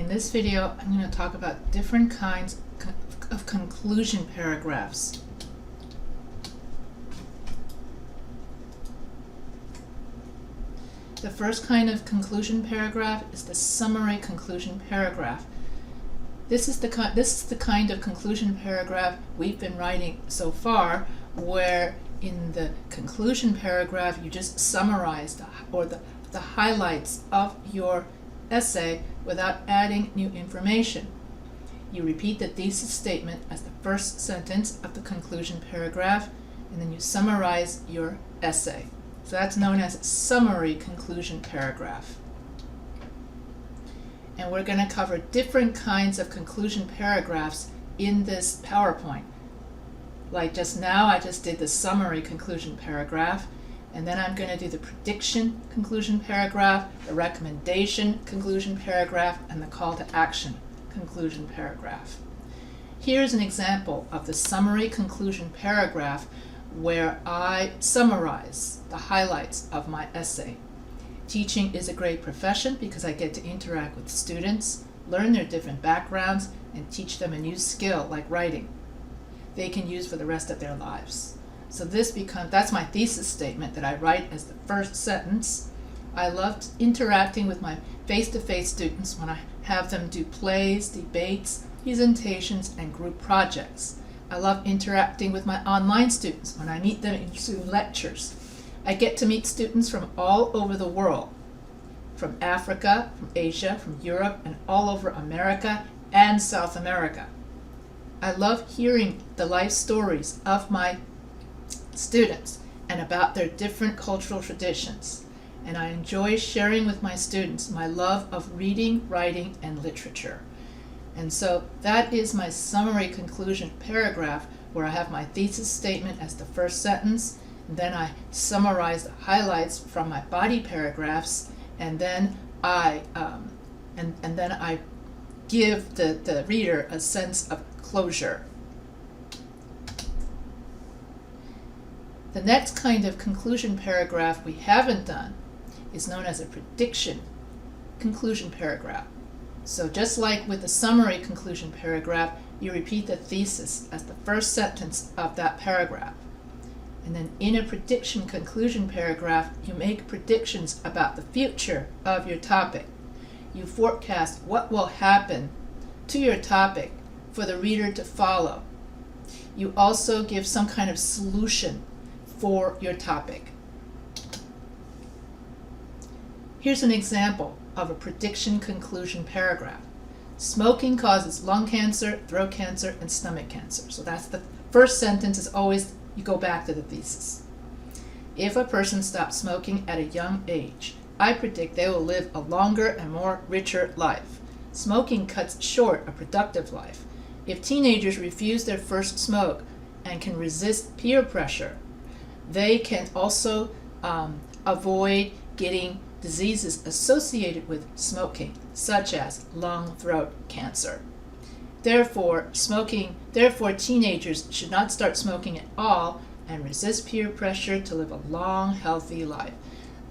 In this video, I'm going to talk about different kinds of conclusion paragraphs. The first kind of conclusion paragraph is the summary conclusion paragraph. This is the kind of conclusion paragraph we've been writing so far, where in the conclusion paragraph you just summarize the highlights of your essay without adding new information. You repeat the thesis statement as the first sentence of the conclusion paragraph, and then you summarize your essay. So that's known as summary conclusion paragraph. And we're going to cover different kinds of conclusion paragraphs in this PowerPoint. Like just now, I just did the summary conclusion paragraph, and then I'm going to do the prediction conclusion paragraph, the recommendation conclusion paragraph, and the call to action conclusion paragraph. Here's an example of the summary conclusion paragraph where I summarize the highlights of my essay. Teaching is a great profession because I get to interact with students, learn their different backgrounds, and teach them a new skill like writing they can use for the rest of their lives. So that's my thesis statement that I write as the first sentence. I loved interacting with my face-to-face students when I have them do plays, debates, presentations, and group projects. I love interacting with my online students when I meet them in Zoom lectures. I get to meet students from all over the world, from Africa, from Asia, from Europe, and all over America and South America. I love hearing the life stories of my students and about their different cultural traditions. And I enjoy sharing with my students my love of reading, writing, and literature. And so that is my summary conclusion paragraph, where I have my thesis statement as the first sentence, and then I summarize the highlights from my body paragraphs, and then I give the reader a sense of closure. The next kind of conclusion paragraph we haven't done is known as a prediction conclusion paragraph. So just like with the summary conclusion paragraph, you repeat the thesis as the first sentence of that paragraph. And then in a prediction conclusion paragraph, you make predictions about the future of your topic. You forecast what will happen to your topic for the reader to follow. You also give some kind of solution for your topic. Here's an example of a prediction conclusion paragraph. Smoking causes lung cancer, throat cancer, and stomach cancer. So that's the first sentence is always, you go back to the thesis. If a person stops smoking at a young age, I predict they will live a longer and more richer life. Smoking cuts short a productive life. If teenagers refuse their first smoke and can resist peer pressure, they can also avoid getting diseases associated with smoking, such as lung, throat cancer. Therefore, teenagers should not start smoking at all and resist peer pressure to live a long, healthy life.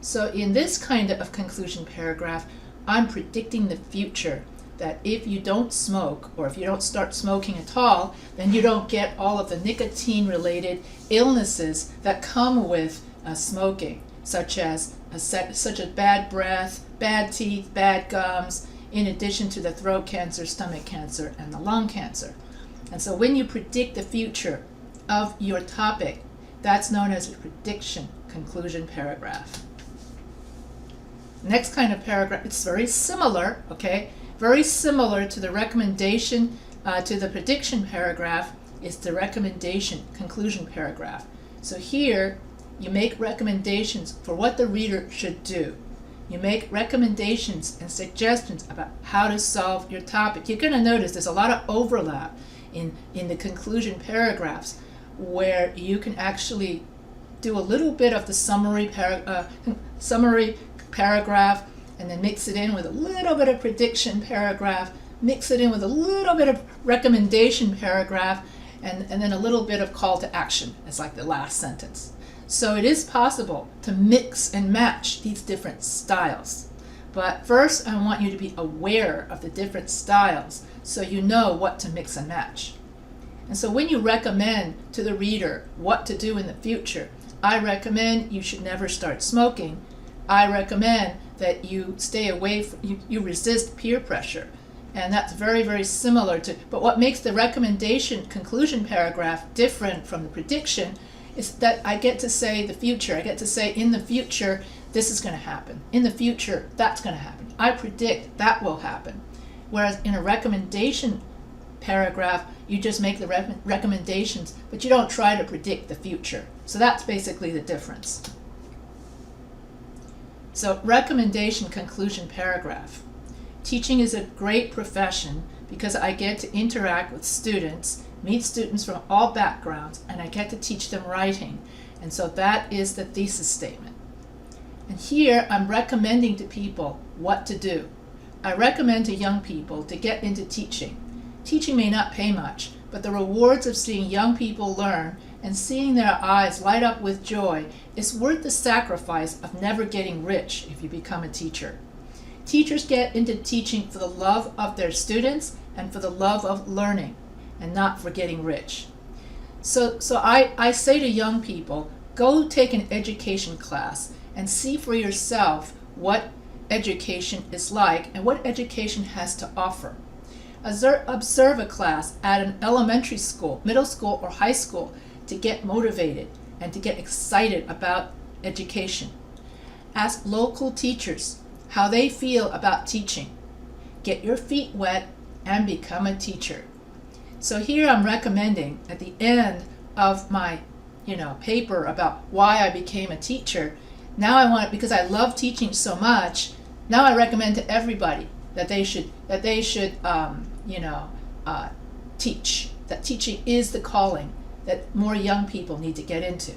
So in this kind of conclusion paragraph, I'm predicting the future, that if you don't smoke, or if you don't start smoking at all, then you don't get all of the nicotine-related illnesses that come with smoking, such as bad breath, bad teeth, bad gums, in addition to the throat cancer, stomach cancer, and the lung cancer. And so when you predict the future of your topic, that's known as a prediction conclusion paragraph. Next kind of paragraph, it's very similar, okay? Very similar to the recommendation, to the prediction paragraph, is the recommendation conclusion paragraph. So here, you make recommendations for what the reader should do. You make recommendations and suggestions about how to solve your topic. You're going to notice there's a lot of overlap in the conclusion paragraphs, where you can actually do a little bit of the summary paragraph, and then mix it in with a little bit of prediction paragraph, mix it in with a little bit of recommendation paragraph, and then a little bit of call to action as like the last sentence. So it is possible to mix and match these different styles. But first, I want you to be aware of the different styles so you know what to mix and match. And so when you recommend to the reader what to do in the future, I recommend you should never start smoking. I recommend that you stay away from, you resist peer pressure. And that's very, very similar to, but what makes the recommendation conclusion paragraph different from the prediction is that I get to say the future. I get to say in the future, this is going to happen. In the future, that's going to happen. I predict that will happen. Whereas in a recommendation paragraph, you just make the recommendations, but you don't try to predict the future. So that's basically the difference. So recommendation conclusion paragraph. Teaching is a great profession because I get to interact with students, meet students from all backgrounds, and I get to teach them writing. And so that is the thesis statement. And here I'm recommending to people what to do. I recommend to young people to get into teaching. Teaching may not pay much, but the rewards of seeing young people learn and seeing their eyes light up with joy is worth the sacrifice of never getting rich if you become a teacher. Teachers get into teaching for the love of their students and for the love of learning and not for getting rich. So I say to young people, go take an education class and see for yourself what education is like and what education has to offer. Observe a class at an elementary school, middle school, or high school to get motivated and to get excited about education. Ask local teachers how they feel about teaching. Get your feet wet and become a teacher. So here I'm recommending at the end of my paper about why I became a teacher. Now I want it because I love teaching so much. Now I recommend to everybody that they should teach. That teaching is the calling that more young people need to get into.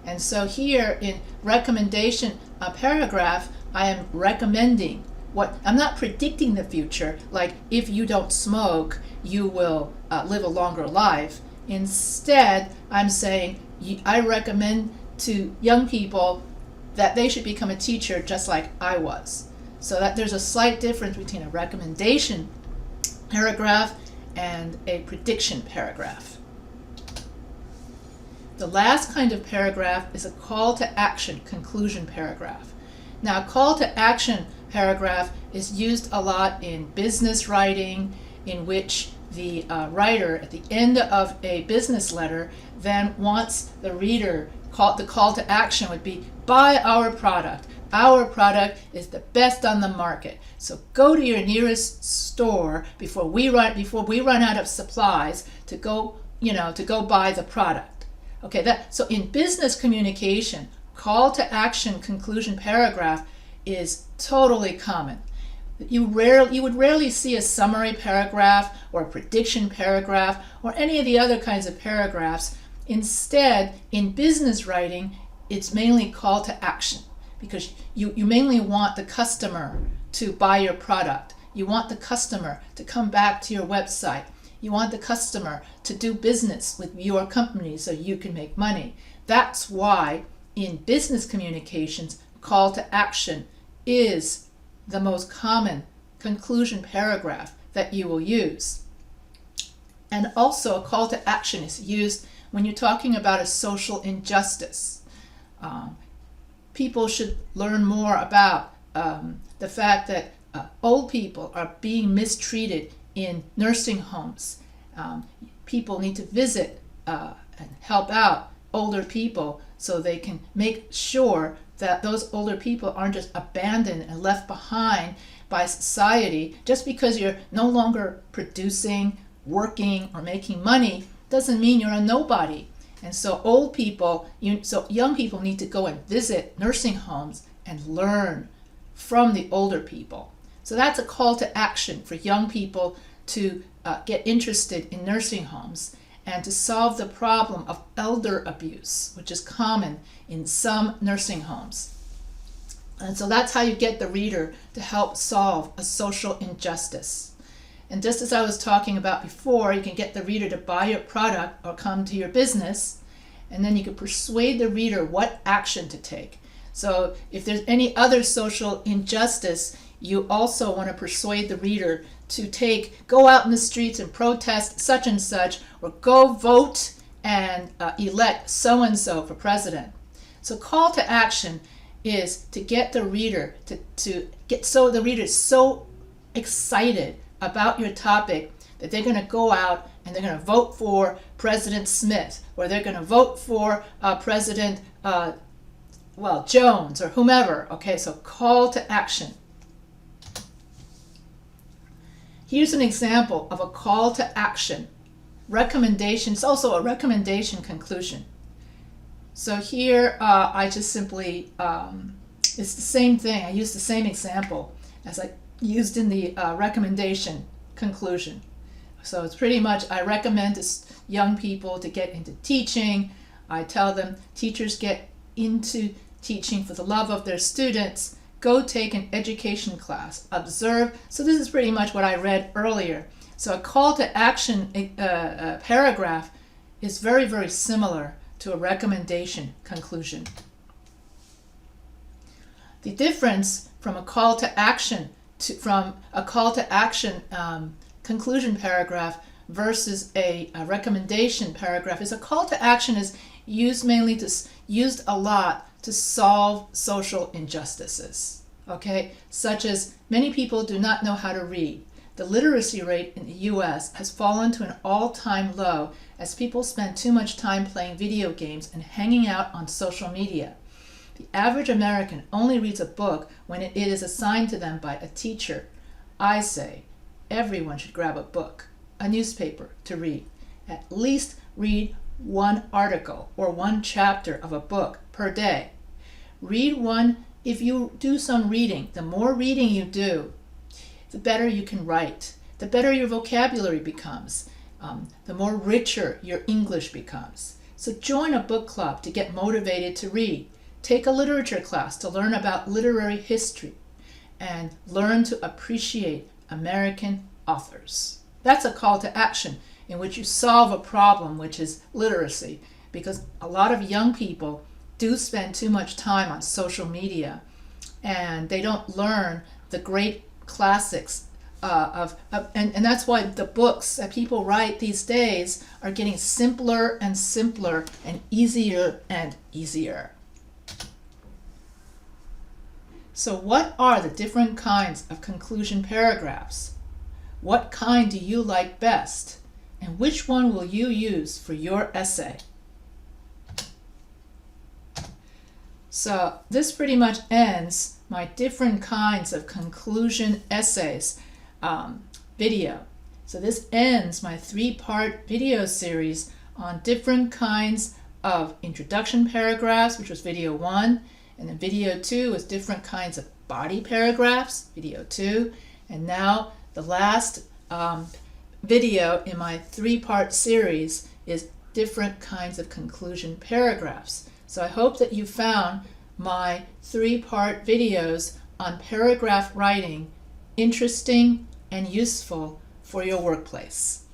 And so here in recommendation paragraph, I am recommending I'm not predicting the future, like if you don't smoke, you will live a longer life. Instead, I'm saying I recommend to young people that they should become a teacher just like I was. So that there's a slight difference between a recommendation paragraph and a prediction paragraph. The last kind of paragraph is a call to action conclusion paragraph. Now, a call to action paragraph is used a lot in business writing, in which the writer at the end of a business letter then wants the reader, the call to action would be, buy our product. Our product is the best on the market. So go to your nearest store before we run out of supplies to go buy the product. Okay, so in business communication, call to action conclusion paragraph is totally common. You would rarely see a summary paragraph or a prediction paragraph or any of the other kinds of paragraphs. Instead, in business writing, it's mainly call to action because you mainly want the customer to buy your product. You want the customer to come back to your website. You want the customer to do business with your company so you can make money. That's why in business communications, call to action is the most common conclusion paragraph that you will use. And also a call to action is used when you're talking about a social injustice. People should learn more about the fact that old people are being mistreated in nursing homes. People need to visit and help out older people so they can make sure that those older people aren't just abandoned and left behind by society. Just because you're no longer producing, working, or making money doesn't mean you're a nobody. And so young people need to go and visit nursing homes and learn from the older people. So that's a call to action for young people to get interested in nursing homes and to solve the problem of elder abuse, which is common in some nursing homes. And so that's how you get the reader to help solve a social injustice. And just as I was talking about before, you can get the reader to buy your product or come to your business, and then you can persuade the reader what action to take. So if there's any other social injustice, you also want to persuade the reader to go out in the streets and protest such and such, or go vote and elect so-and-so for president. So call to action is to get the reader to get so the reader is so excited about your topic that they're going to go out and they're going to vote for President Smith, or they're going to vote for President Jones, or whomever. Okay, so call to action. Here's an example of a call to action. Recommendation. It's also a recommendation conclusion. So here I just simply, it's the same thing. I use the same example as I used in the recommendation conclusion. So it's pretty much, I recommend to young people to get into teaching. I tell them, teachers, get into teaching for the love of their students. Go take an education class. Observe. So this is pretty much what I read earlier. So a call to action paragraph is very, very similar to a recommendation conclusion. The difference from a call to action conclusion paragraph versus a recommendation paragraph is a call to action is used a lot to solve social injustices, okay? Such as many people do not know how to read. The literacy rate in the U.S. has fallen to an all-time low as people spend too much time playing video games and hanging out on social media. The average American only reads a book when it is assigned to them by a teacher. I say everyone should grab a book, a newspaper, to read. At least read one article or one chapter of a book per day. Read one. If you do some reading, the more reading you do, the better you can write, the better your vocabulary becomes, the more richer your English becomes. So join a book club to get motivated to read. Take a literature class to learn about literary history and learn to appreciate American authors. That's a call to action in which you solve a problem, which is literacy, because a lot of young people do spend too much time on social media and they don't learn the great classics and that's why the books that people write these days are getting simpler and simpler and easier. So what are the different kinds of conclusion paragraphs? What kind do you like best? And which one will you use for your essay? So this pretty much ends my different kinds of conclusion essays video. So this ends my 3-part video series on different kinds of introduction paragraphs, which was video 1, and then video 2 is different kinds of body paragraphs, video 2, and now the last video in my 3-part series is different kinds of conclusion paragraphs. So I hope that you found my 3-part videos on paragraph writing interesting and useful for your workplace.